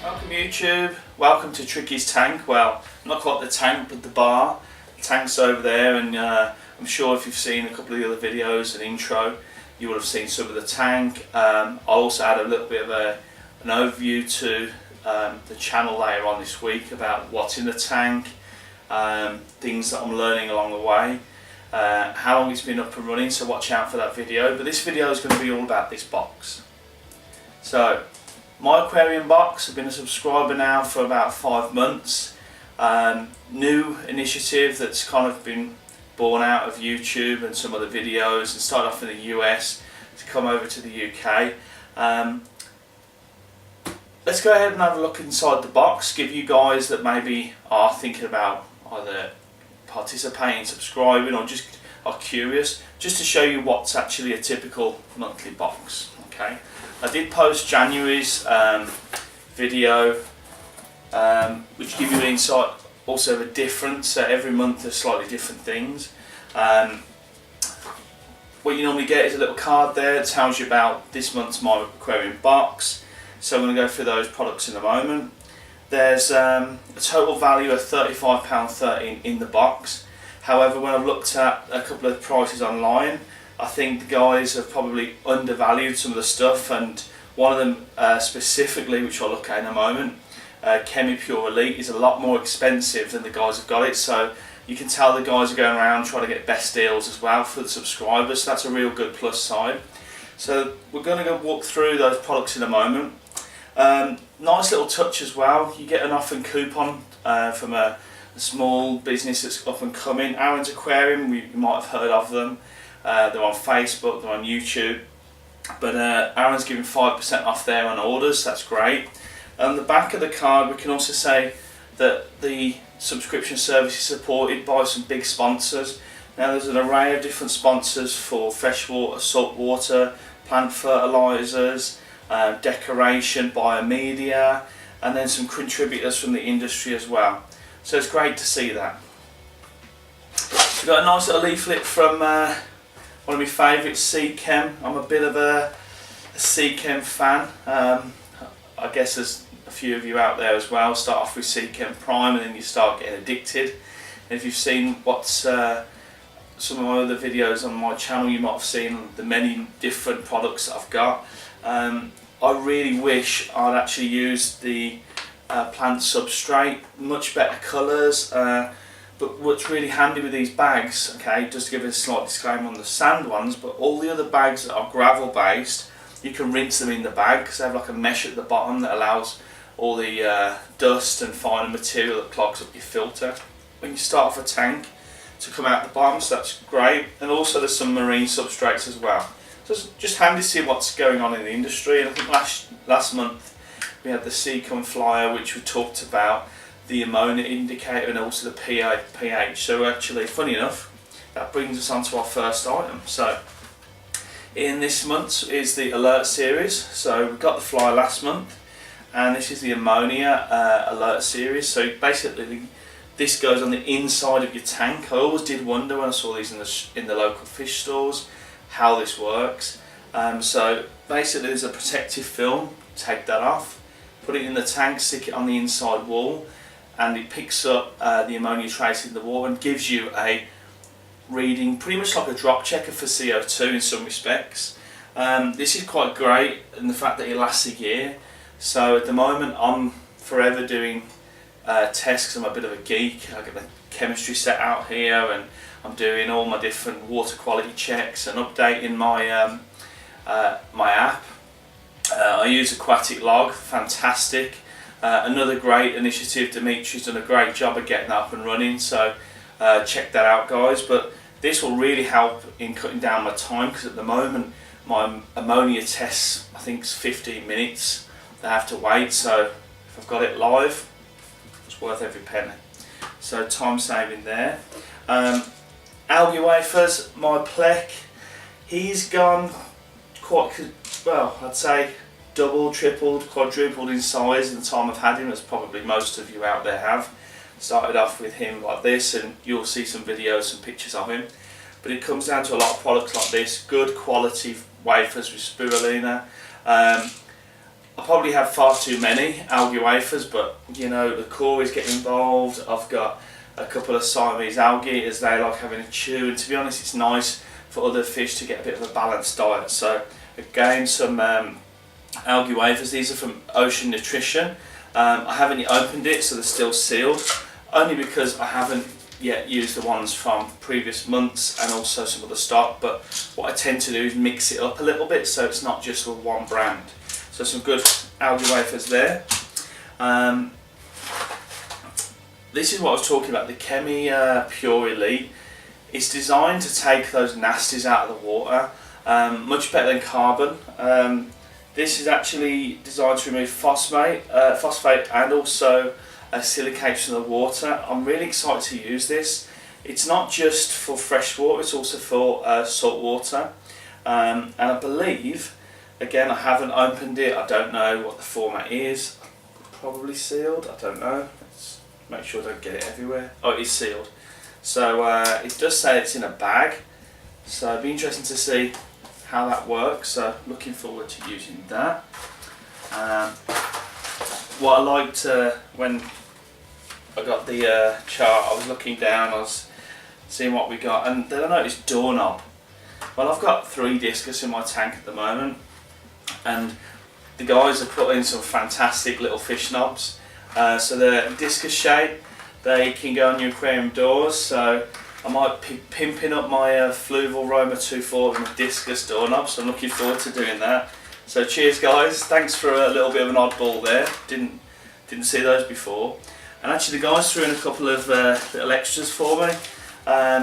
Welcome YouTube, welcome to Tricky's tank. Well, not quite the tank but the bar. The tank's over there, and I'm sure if you've seen a couple of the other videos and intro you would have seen some of the tank. I'll also add a little bit of an overview to the channel later on this week about what's in the tank, things that I'm learning along the way, how long it's been up and running, so watch out for that video. But this video is going to be all about this box. So my aquarium box, I've been a subscriber now for about 5 months. New initiative that's kind of been born out of YouTube and some other videos, and started off in the US to come over to the UK. Let's go ahead and have a look inside the box, give you guys that maybe are thinking about either participating, subscribing, or just are curious, just to show you what's actually a typical monthly box. Okay, I did post January's video, which give you an insight also of a difference. So every month there's slightly different things. What you normally get is a little card there that tells you about this month's my aquarium box. So I'm going to go through those products in a moment. There's a total value of £35.13 in the box. However, when I've looked at a couple of prices online, I think the guys have probably undervalued some of the stuff, and one of them specifically, which I'll look at in a moment, Chemi Pure Elite, is a lot more expensive than the guys have got it. So you can tell the guys are going around trying to get best deals as well for the subscribers. So that's a real good plus side. So we're going to go walk through those products in a moment. Nice little touch as well, you get an off and coupon from a small business that's up and coming, Aaron's Aquarium. You might have heard of them. They're on Facebook, they're on YouTube, but Aaron's giving 5% off there on orders. That's great. On the back of the card we can also say that the subscription service is supported by some big sponsors. Now there's an array of different sponsors for freshwater, saltwater, plant fertilisers, decoration, biomedia, and then some contributors from the industry as well. So it's great to see that. We've got a nice little leaflet from one of my favourites, Seachem. I'm a bit of a Seachem fan. I guess there's a few of you out there as well. Start off with Seachem Prime and then you start getting addicted. And if you've seen what's some of my other videos on my channel, you might have seen the many different products that I've got. I really wish I'd actually used the plant substrate, much better colours. But what's really handy with these bags, okay, just to give a slight disclaimer on the sand ones, but all the other bags that are gravel based, you can rinse them in the bag because they have like a mesh at the bottom that allows all the dust and finer material that clogs up your filter when you start off a tank to come out the bottom. So that's great. And also there's some marine substrates as well. So it's just handy to see what's going on in the industry. And I think last month we had the Seachem flyer, which we talked about the ammonia indicator and also the pH. So actually, funny enough, that brings us on to our first item. So in this month is the alert series. So we got the flyer last month, and this is the ammonia alert series. So basically this goes on the inside of your tank. I always did wonder when I saw these in the local fish stores how this works. So basically there's a protective film, take that off, put it in the tank, stick it on the inside wall, and it picks up the ammonia trace in the water and gives you a reading, pretty much like a drop checker for CO2 in some respects. This is quite great in the fact that it lasts a year. So at the moment I'm forever doing tests because I'm a bit of a geek. I get the chemistry set out here and I'm doing all my different water quality checks and updating my my app. I use Aquatic Log, fantastic. Another great initiative. Dimitri's done a great job of getting that up and running, so check that out guys. But this will really help in cutting down my time, because at the moment my ammonia tests, I think it's 15 minutes they have to wait. So if I've got it live, it's worth every penny. So time saving there. Algae wafers, my plec, he's gone quite well, I'd say doubled, tripled, quadrupled in size in the time I've had him, as probably most of you out there have. Started off with him like this, and you'll see some videos, some pictures of him. But it comes down to a lot of products like this, good quality wafers with spirulina. I probably have far too many algae wafers, but you know, the Cories get involved. I've got a couple of Siamese algae as they like having a chew, and to be honest, it's nice for other fish to get a bit of a balanced diet. So again, some algae wafers. These are from Ocean Nutrition. I haven't yet opened it, so they're still sealed, only because I haven't yet used the ones from previous months and also some other stock. But what I tend to do is mix it up a little bit so it's not just with one brand. So some good algae wafers there. This is what I was talking about, the Kemira Pure Elite. It's designed to take those nasties out of the water, much better than carbon. This is actually designed to remove phosphate and also silicates from the water. I'm really excited to use this. It's not just for fresh water, it's also for salt water. And I believe, again, I haven't opened it, I don't know what the format is. Probably sealed, I don't know. Let's make sure I don't get it everywhere. Oh, it is sealed. So it does say it's in a bag, so it'd be interesting to see how that works. So looking forward to using that. What I liked when I got the chart, I was looking down, I was seeing what we got, and then I noticed doorknob. Well, I've got 3 discus in my tank at the moment, and the guys have put in some fantastic little fish knobs. So they're discus shape, they can go on your aquarium doors, so I might be pimping up my Fluval Roma 240 with discus doorknobs, so I'm looking forward to doing that. So cheers guys, thanks for a little bit of an oddball there, didn't see those before. And actually the guys threw in a couple of little extras for me,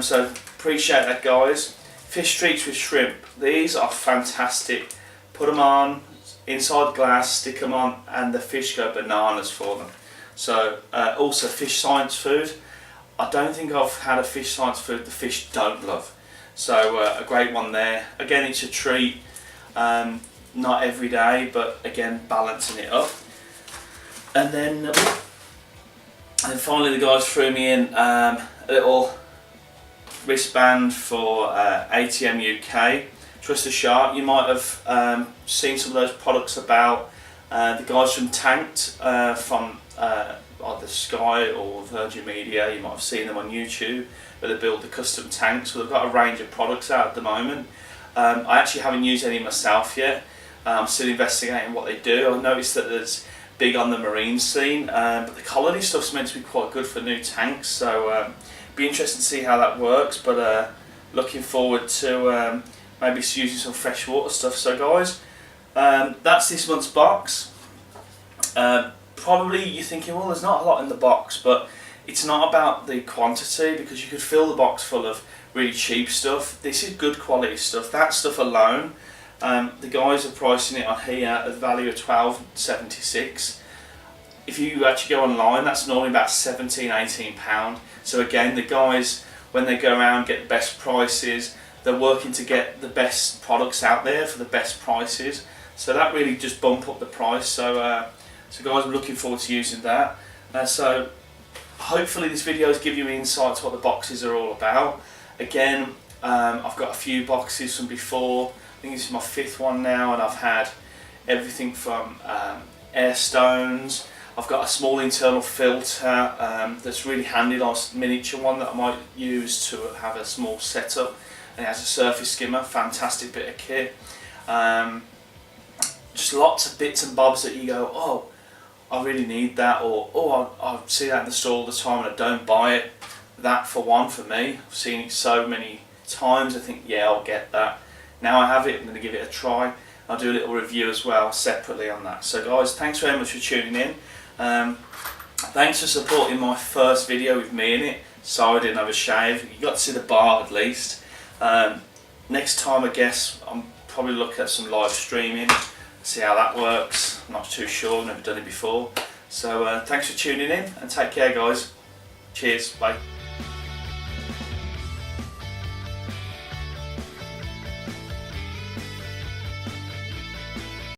so appreciate that guys. Fish treats with shrimp, these are fantastic. Put them on, inside glass, stick them on, and the fish go bananas for them. So also fish science food. I don't think I've had a fish science food the fish don't love. So a great one there. Again, it's a treat, not every day, but again, balancing it up. And then finally the guys threw me in a little wristband for ATM UK Trust. You might have seen some of those products about. The guys from Tanked, from either Sky or Virgin Media, you might have seen them on YouTube, where they build the custom tanks. So they've got a range of products out at the moment. I actually haven't used any myself yet. I'm still investigating what they do. I've noticed that there's big on the marine scene, but the colony stuff's meant to be quite good for new tanks, so be interested to see how that works. But looking forward to maybe using some freshwater stuff. So guys, that's this month's box. Probably you're thinking, well, there's not a lot in the box, but it's not about the quantity, because you could fill the box full of really cheap stuff. This is good quality stuff. That stuff alone, the guys are pricing it on here at a value of £12.76. If you actually go online, that's normally about £17–18. So again, the guys, when they go around, get the best prices. They're working to get the best products out there for the best prices. So that really just bump up the price. So so guys, I'm looking forward to using that. So hopefully this video has given you insight to what the boxes are all about. Again, I've got a few boxes from before. I think this is my 5th one now, and I've had everything from air stones. I've got a small internal filter that's really handy, nice miniature one that I might use to have a small setup. And it has a surface skimmer, fantastic bit of kit. Just lots of bits and bobs that you go, oh, I really need that, or oh, I see that in the store all the time and I don't buy it. That for one, for me, I've seen it so many times, I think, yeah, I'll get that. Now I have it, I'm going to give it a try. I'll do a little review as well separately on that. So guys, thanks very much for tuning in. Thanks for supporting my first video with me in it. Sorry I didn't have a shave. You got to see the bar at least. Next time, I guess I'm probably look at some live streaming, see how that works. I'm not too sure, I've never done it before. So thanks for tuning in, and take care guys. Cheers, bye.